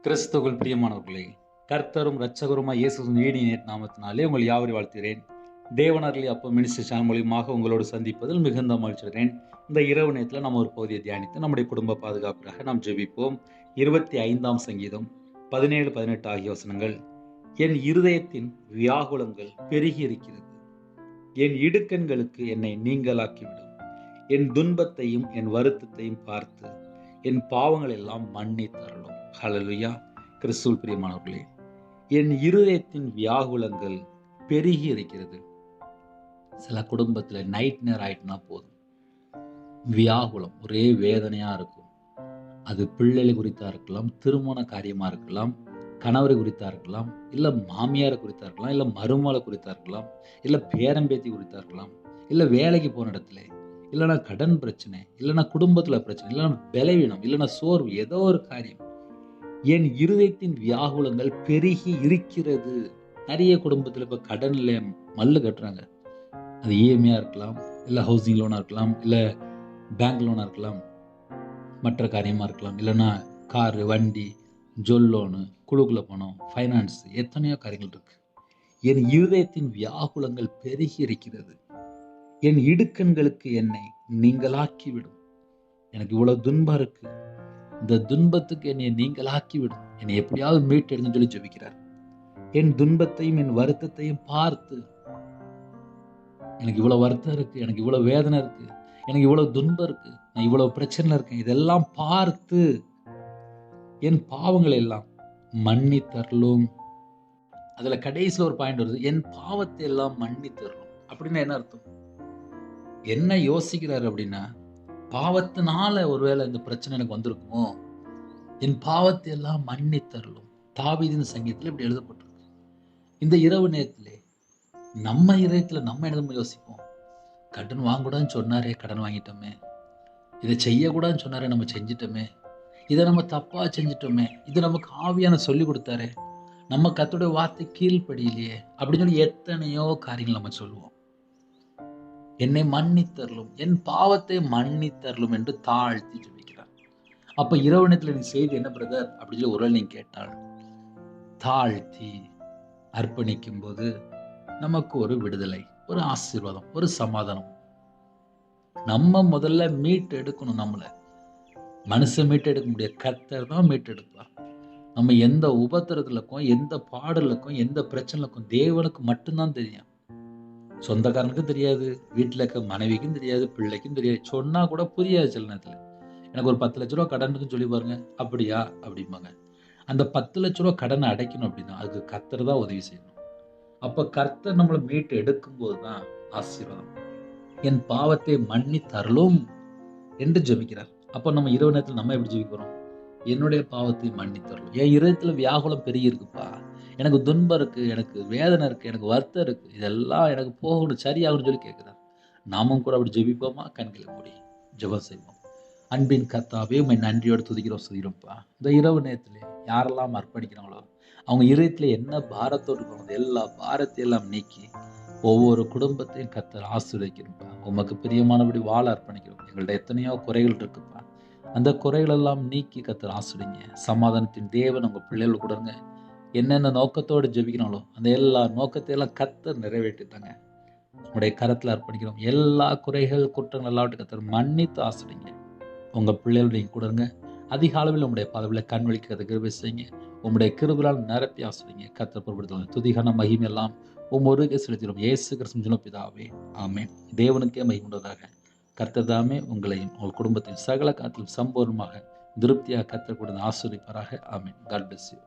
கிறிஸ்துவுக்குள் பிரியமானவர்களே, கர்த்தரும் இரட்சகருமாய் இயேசுவின் ஈடிய நாமத்தினாலே உங்கள் யாவரையும் வாழ்த்துகிறேன். தேவனருளி அப்போ மினிஸ்ட்ரி சேனல் மூலியமாக உங்களோடு சந்திப்பதில் மிகுந்த மகிழ்ச்சிகிறேன். இந்த இரவு நேரத்தில் நம்ம ஒரு பகுதியை தியானித்து நம்முடைய குடும்ப பாதுகாப்பிற்காக நாம் ஜெபிப்போம். 25ஆம் சங்கீதம் 17-18 ஆகிய வசனங்கள். என் இருதயத்தின் வியாகுலங்கள் பெருகி இருக்கிறது, என் இடுக்கண்களுக்கு என்னை நீங்களாக்கிவிடும். என் துன்பத்தையும் என் வருத்தத்தையும் பார்த்து என் பாவங்கள் எல்லாம் மன்னித்தருளும். ஹல்லேலூயா. கிறிஸ்துவுக்குள் பிரியமானவர்களே, என் இருதயத்தின் வியாகுலங்கள் பெருகி இருக்கிறது. சில குடும்பத்துல நைட் நேரம் ஆயிட்டுனா போதும், வியாகுலம் ஒரே வேதனையா இருக்கும். அது பிள்ளைகள் குறித்தா இருக்கலாம், திருமண காரியமா இருக்கலாம், கணவரை குறித்தா இருக்கலாம், இல்ல மாமியாரை குறித்தா இருக்கலாம், இல்ல மருமகளை குறித்தா இருக்கலாம், இல்ல பேரம்பேத்தி குறித்தா இருக்கலாம், இல்ல வேலைக்கு போன இடத்துல, இல்லைன்னா கடன் பிரச்சனை, இல்லைன்னா குடும்பத்துல பிரச்சனை, இல்லைன்னா பலவீனம், இல்லைன்னா சோர்வு, ஏதோ ஒரு காரியம். என் இருதயத்தின் வியாகுலங்கள் பெருகி இருக்கிறது. நிறைய குடும்பத்துல இப்ப கடன்ல மல்லு கட்டுறாங்க. அது இஎம்ஐயா இருக்கலாம், இல்ல ஹவுசிங் லோனா இருக்கலாம், இல்ல பேங்க் லோனா இருக்கலாம், மற்ற காரியமா இருக்கலாம், இல்லைன்னா காரு, வண்டி, ஜொல் லோனு, குழுக்குள்ள பணம், ஃபைனான்ஸ், எத்தனையோ காரியங்கள் இருக்கு. என் இருதயத்தின் வியாகுலங்கள் பெருகி இருக்கிறது, என் இடுக்கண்களுக்கு என்னை நீங்களாக்கிவிடும். எனக்கு இவ்வளவு துன்பம் இருக்கு, இந்த துன்பத்துக்கு என்னை நீங்களாக்கிவிடும், என்னை எப்படியாவது மீட்டெடுன்னு சொல்லி ஜெபிக்கிறார். என் துன்பத்தையும் என் வருத்தத்தையும் பார்த்து, எனக்கு இவ்வளவு வருத்தம் இருக்கு, எனக்கு இவ்வளவு வேதனை இருக்கு, எனக்கு இவ்வளவு துன்பம் இருக்கு, நான் இவ்வளவு பிரச்சனை இருக்கேன், இதெல்லாம் பார்த்து என் பாவங்களை எல்லாம் மன்னித்தருளும். அதுல கடைசியில் ஒரு பாயிண்ட் வருது, என் பாவத்தை எல்லாம் மன்னித்தருளும். அப்படின்னா என்ன அர்த்தம்? என்ன யோசிக்கிறாரு அப்படின்னா, பாவத்தினால ஒருவேளை இந்த பிரச்சனை எனக்கு வந்திருக்குமோ, என் பாவத்தை எல்லாம் மன்னித்தருளும். தாவீதின் சங்கீதத்தில் இப்படி எழுதப்பட்டிருக்கு. இந்த இரவு நேரத்திலே நம்ம இதயத்துல நம்ம என்ன யோசிப்போம்? கடன் வாங்கக்கூடாதுன்னு சொன்னாரே, கடன் வாங்கிட்டோமே. இதை செய்யக்கூடாதுன்னு சொன்னாரே, நம்ம செஞ்சிட்டோமே. இதை நம்ம தப்பா செஞ்சிட்டோமே. இது நமக்கு ஆவியான சொல்லி கொடுத்தாரே, நம்ம கர்த்தருடைய வார்த்தை கீழ்ப்படியிலையே அப்படின்னு சொல்லி எத்தனையோ காரியங்கள் நம்ம சொல்லுவோம். என்னை மன்னித்தருளும், என் பாவத்தை மன்னித்தருளும் என்று தாழ்த்தி ஜெபிக்கிறார். அப்ப இரவு நேரத்துல நீ செய்தி என்ன பிரதர் அப்படின்னு சொல்லி ஒருவேளை நீங்க கேட்டால், தாழ்த்தி அர்ப்பணிக்கும் போது நமக்கு ஒரு விடுதலை, ஒரு ஆசீர்வாதம், ஒரு சமாதானம். நம்ம முதல்ல மீட்டு எடுக்கணும். நம்மளை மனுஷன் மீட்டு எடுக்க முடியாது, கர்த்தர் தான் மீட்டு எடுப்பார். நம்ம எந்த உபத்திரத்துலக்கும், எந்த பாடலுக்கும், எந்த பிரச்சனைக்கும் தேவனுக்கு மட்டும்தான் தெரியும். சொந்தக்காரனுக்கும் தெரியாது, வீட்டில் இருக்க மனைவிக்கும் தெரியாது, பிள்ளைக்கும் தெரியாது. சொன்னா கூட புரியாது. சில நேரத்தில் எனக்கு ஒரு 10 லட்ச ரூபா கடன் இருக்குன்னு சொல்லி பாருங்க, அப்படியா அப்படிம்பாங்க. அந்த 10 லட்ச ரூபா கடனை அடைக்கணும் அப்படின்னா அதுக்கு கர்த்தர் தான் உதவி செய்யணும். அப்ப கர்த்தர் நம்மளை மீட்டு எடுக்கும் போதுதான் ஆசீர்வாதம். என் பாவத்தை மன்னித்தருளும் என்று ஜெபிக்கிறார். அப்ப நம்ம இரவு நேரத்தில் நம்ம எப்படி ஜெபிக்கிறோம்? என்னுடைய பாவத்தை மன்னித்தருளும். என் இதயத்துல வியாகுலம் பெருகி இருக்குப்பா, எனக்கு துன்பம் இருக்கு, எனக்கு வேதனை இருக்கு, எனக்கு வருத்தம் இருக்கு, இதெல்லாம் எனக்கு போகணும், சரியாகணும்னு சொல்லி கேட்கிறார். நாமும் கூட அப்படி ஜெபிப்போமா? கண்களை மூடி ஜெபம் செய்வோம். அன்பின் கர்த்தாவே, உம்மை நன்றியோடு துதிக்கிறோம், சொல்லிடும்ப்பா. இந்த இரவு நேரத்திலே யாரெல்லாம் அர்ப்பணிக்கிறாங்களோ, அவங்க இதயத்துல என்ன பாரத்தோடு இருக்கணும், எல்லா பாரத்தை எல்லாம் நீக்கி ஒவ்வொரு குடும்பத்தையும் கர்த்தர் ஆசீர்வதிக்கணும்ப்பா. உமக்கு பிரியமானபடி வாழ அர்ப்பணிக்கிறோம். எங்கள்ட்ட எத்தனையோ குறைகள் இருக்குப்பா, அந்த குறைகள் எல்லாம் நீக்கி கர்த்தர் ஆசீர்வதிங்க. சமாதானத்தின் தேவன் உங்க பிள்ளைகள் கூடங்க. என்னென்ன நோக்கத்தோடு ஜெபிக்கிறாங்களோ அந்த எல்லா நோக்கத்தையெல்லாம் கர்த்தர் நிறைவேற்றிட்டாங்க. உங்களுடைய கரத்துல அர்ப்பணிக்கிறோம். எல்லா குறைகள், குற்றங்கள் எல்லாவற்றையும் கர்த்தர் மன்னித்து ஆசீர்வதிங்க. உங்க பிள்ளைகளுடைய கூட இருங்க. அதிக அளவில் உங்களுடைய பதவியில கண் வலிக்கிறத கிருபை செய்யுங்க. உங்களுடைய கிருபையால் நிரப்பி ஆசீர்வதிங்க. கர்த்தர் பொறுப்படுத்துவாங்க. துதிகான மகிமை எல்லாம் ஒவ்வொருவருக்கே செலுத்திடும். இயேசு கிறிஸ்து பிதாவே, ஆமென். தேவனுக்கே மகிமையுண்டதாக. கர்த்தர் தாமே உங்களையும் உங்கள் குடும்பத்தின் சகல காத்திலும் சம்பூர்ணமாக திருப்தியாக கர்த்தர் கொடுத்து ஆசீர்வதிப்பாராக. ஆமென். God bless you.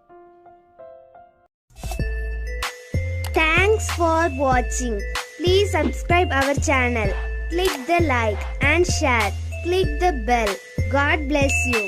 Thanks for watching. Please subscribe our channel. Click the like and share. Click the bell. God bless you.